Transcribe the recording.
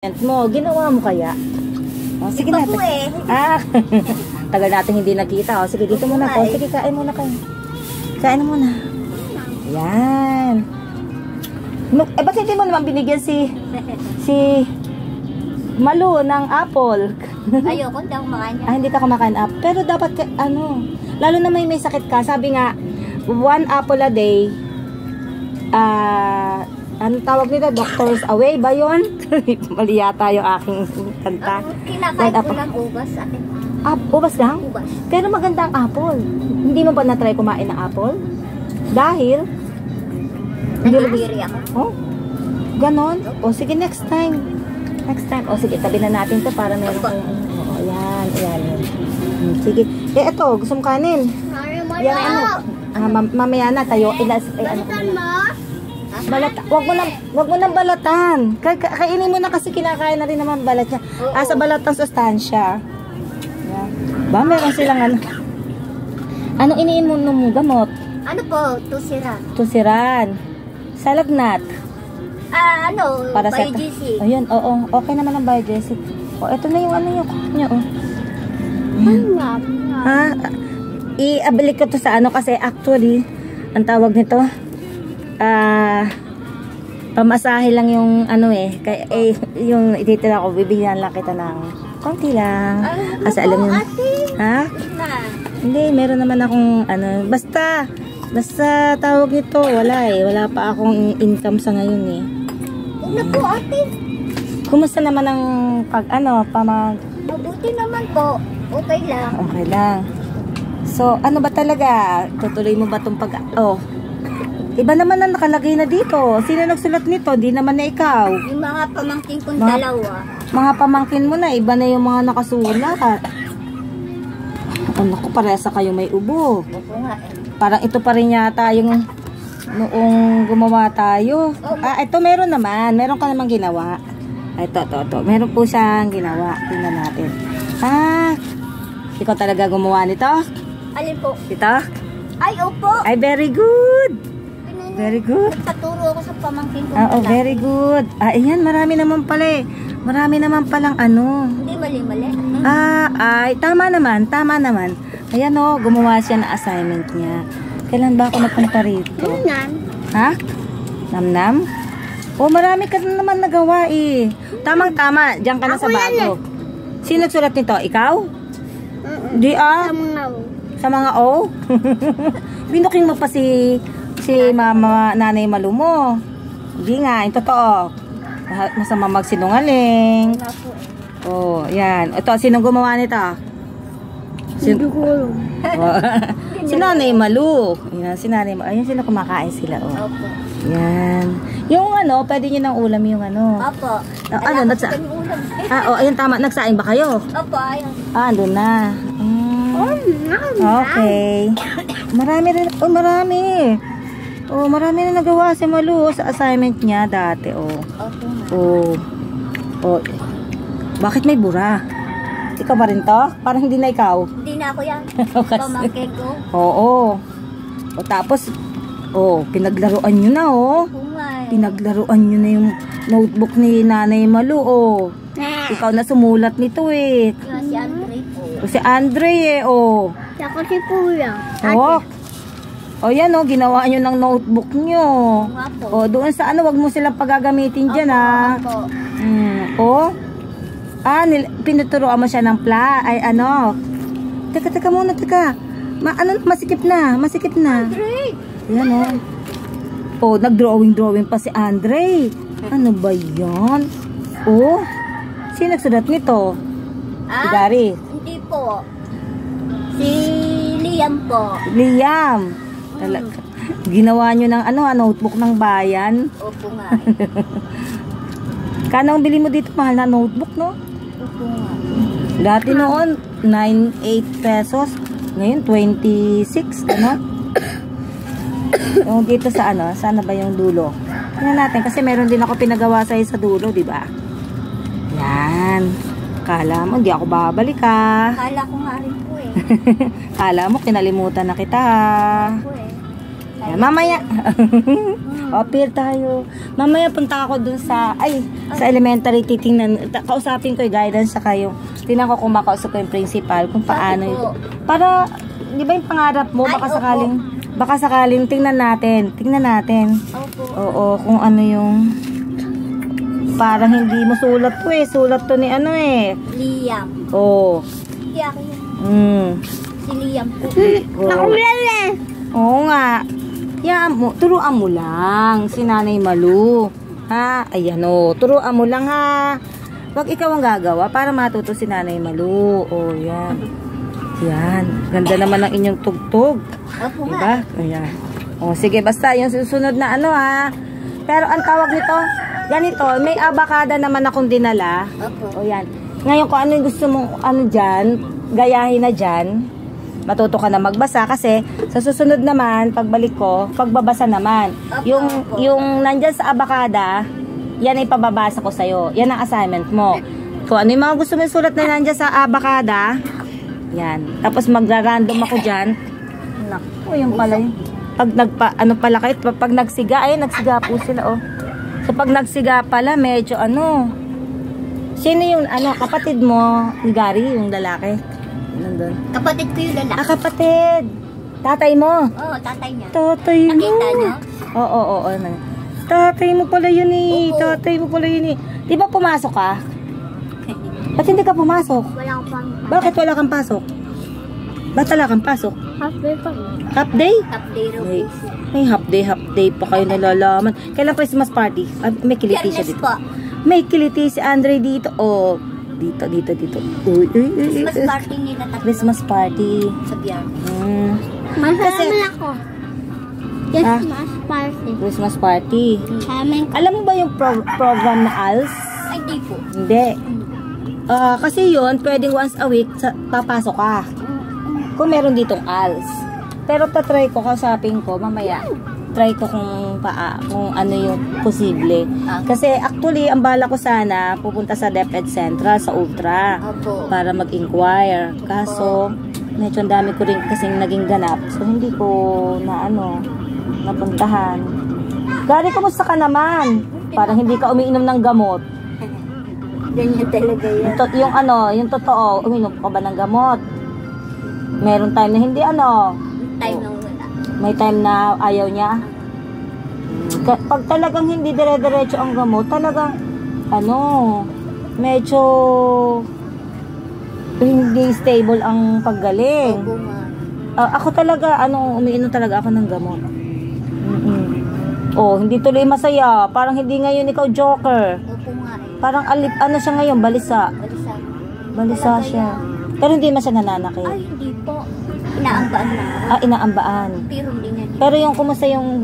Mo, ginawa mo kaya? Oh, sige na. Tagal natin hindi nakita. Oh, sige, dito muna po. Sige, kain muna kayo. Kain muna. Yan. Ba't hindi mo naman binigyan si Malu ng apple? Ayoko, hindi ako makain yan. Hindi ka kumakain apple. Pero dapat, lalo na may sakit ka. Sabi nga, 1 apple a day, ano tawag nito? Doctors away ba yun? Mali yata yung aking kanta. Kinakain ko lang ubas sa akin. Ubas lang? Ubas. Pero maganda ang apple. Hindi mo ba na-try kumain ng apple? Dahil? Nagibiri ako. Oh? Ganon? O sige, next time. Next time. O sige, tabi na natin to para meron kayo. O, yan. Sige. Eto, gusto mo kanin? Yan, mamaya na tayo. Wag mo nang balatan. Kainin mo na kasi kinakain na rin naman balat niya. Sa balat ng sustansya. Yan. Ba, meron silang ano? Ano iniinom mo gamot? Ano po? Tusiran. Sa lagnat. Para Biogesic. Ayun, oo. Okay naman ang Biogesic. O, ito na yung ano niya, oh. I-abalik ko to sa ano kasi actually, ang tawag nito, pamasahe lang yung ano kaya yung ititira ko, bibigyan lang kita ng konti lang. Kasi alam mo, Hindi, meron naman akong basta tawag nito, wala pa akong income sa ngayon Ano po ate? Kumusta naman ang Mabuti naman po. Okay lang. Okay lang. So, ano ba talaga? Tutuloy mo ba itong iba naman ang nakalagay na dito. Sino nagsulat nito? Di naman na ikaw. Yung mga pamangkin kong dalawa. Mga pamangkin mo na. Iba na yung mga nakasulat. Naku, parehasa kayo may ubo. Opo nga Parang ito pa rin yata yung noong gumawa tayo. Ito meron naman. Meron ka namang ginawa. Ito. Meron po siyang ginawa. Tingnan natin. Ikaw talaga gumawa nito? Alin po? Ito? Ay, opo. Ay, very good. Very good. Paturo ako sa pamangkin ko. Very good. Ayan, marami naman pala Marami naman palang Hindi mali. Ay, tama naman. Ayan gumawa siya ng assignment niya. Kailan ba ako napunta rito? Namnam. Namnam? Marami ka naman nagawa Tamang-tama. Diyan ka na sa bago. Sino nagsulat nito? Ikaw? Di Sa mga O? Binuking mo pa si mama, nanay Malu mo. Hindi nga, yung totoo. Masama magsinungaling. Yan. Ito, sinong gumawa nito? Hindi ko alam. Si nanay Malu. Yan, si nanay Malu. Ayun sila, kumakain sila. Opo. Yan. Yung pwede nyo ng ulam yung Opo. Ayun, tama. Nagsaing ba kayo? Opo, ayun. Andun na. Okay. Marami. Marami na nagawa si Malu sa assignment niya dati. Bakit may bura? Ikaw ba rin to? Parang hindi na ikaw. Hindi na ako yan. Pamangkin ko. Tapos, pinaglaruan nyo na Pinaglaruan nyo na yung notebook ni Nanay Malu Ikaw na sumulat nito Si Andre po. Si Andre Ako si Kuya. Yan ginawa nyo ng notebook nyo. Doon sa wag mo silang pagagamitin dyan pinuturoan mo siya ng Teka muna. Masikip na. Andre! Yan nag-drawing pa si Andre. Ano ba yan? Sino nagsulat nito? Si Gary? Hindi po. Si Liam po. Liam. Talaga. Ginawa nyo ng notebook ng bayan. Opo nga. Kano ang bili mo dito? Mahal na notebook, no? Opo nga. Dati noon, 9-8 pesos. Ngayon, 26, Yung dito sa sana ba yung dulo? Tingnan natin, kasi meron din ako pinagawa sa'yo sa dulo, di ba? Yan. Kala mo, hindi ako babalik Kala ko nga rin po Kala mo, kinalimutan na kita Opo Mamaya. O, peer tayo. Mamaya punta ako dun sa, sa elementary, titingnan, kausapin ko yung guidance sa kayo. Tingnan ko kung makausap ko yung principal, kung paano Opo. ito. Para, di ba yung pangarap mo, Ay, baka sakaling, tingnan natin. Opo. Oo, kung ano yung, parang hindi mo sulat to sulat to ni ano Liam. Oo. Iyak yun. Si Liam po. Oo nga. Turuan mo lang si Nanay Malu. Ha? Ayan o. Turuan mo lang ha. Wag ikaw ang gagawa para matuto si Nanay Malu. O, yan. Yan. Ganda naman ang inyong tugtog. Opo Diba? nga. Ayan. O, sige. Basta yung susunod na ano ha. Pero ang tawag nito, ganito, may abakada naman akong dinala. Opo. O, yan. Ngayon, kung ano yung gusto mong ano dyan, gayahin na dyan, matuto ka na magbasa kasi sa susunod naman, pagbalik ko, pagbabasa naman. Yung nandyan sa abakada, yan ay pababasa ko sa'yo. Yan ang assignment mo. Kung ano yung mga gusto mo sulat na nandyan sa abakada, yan. Tapos magra-random ako dyan. Naku, yung pala yun. Pag nagsiga, nagsiga po sila, oh. So, pag nagsiga pala, medyo sino yung kapatid mo ni Gary, yung lalaki? Nandun. Kapatid ko yung lalaki. Kapatid. Tatay mo. Oo, tatay niya. Tatay mo. Nakita niyo? Oo. Tatay mo pala yun Oo. Tatay mo pala yun Di ba pumasok ka? Ba't hindi ka pumasok? Wala akong pang Bakit wala kang pasok? Ba't wala kang pasok? half day pa. Half day? Half day raw. May half day pa kayo nalalaman. Kailan Christmas party? May kiliti siya Fairness dito. po. May kiliti si Andre dito. Oh, dito. Uy. Christmas party nila tatlo. Christmas party. Sa Biyernes. Kasi- ako. Christmas party. Christmas party. Amin. Alam mo ba yung program na ALS? Ay, di po. Hindi. Kasi yun, pwedeng once a week, papasok ka. Kung meron ditong ALS. Pero tatry ko, kausapin ko, mamaya, try ko kung ano yung posible. Kasi actually, ang bala ko sana, pupunta sa DepEd Central, sa Ultra, Opo. para mag-inquire. Kaso, medyo ang dami ko rin kasing naging ganap. So, hindi ko napuntahan. Gary, kumusta ka naman? Parang hindi ka umiinom ng gamot. Ganyan talaga yan. Yung totoo, uminom ka ba ng gamot? Meron time na hindi Time na wala. may time na ayaw niya. Pag talagang hindi dire-diretso ang gamot, talagang medyo hindi stable ang paggaling. Opo nga. Ako talaga, umiinom talaga ako ng gamot. Oh, hindi tuloy masaya. Parang hindi ngayon ikaw joker. Opo nga eh. Parang siya ngayon, balisa. Balisa siya. Pero hindi man siya nananakit. Ay, hindi po. Inaambaan na. Inaambaan. Pero hindi niya. Pero yung kumusta yung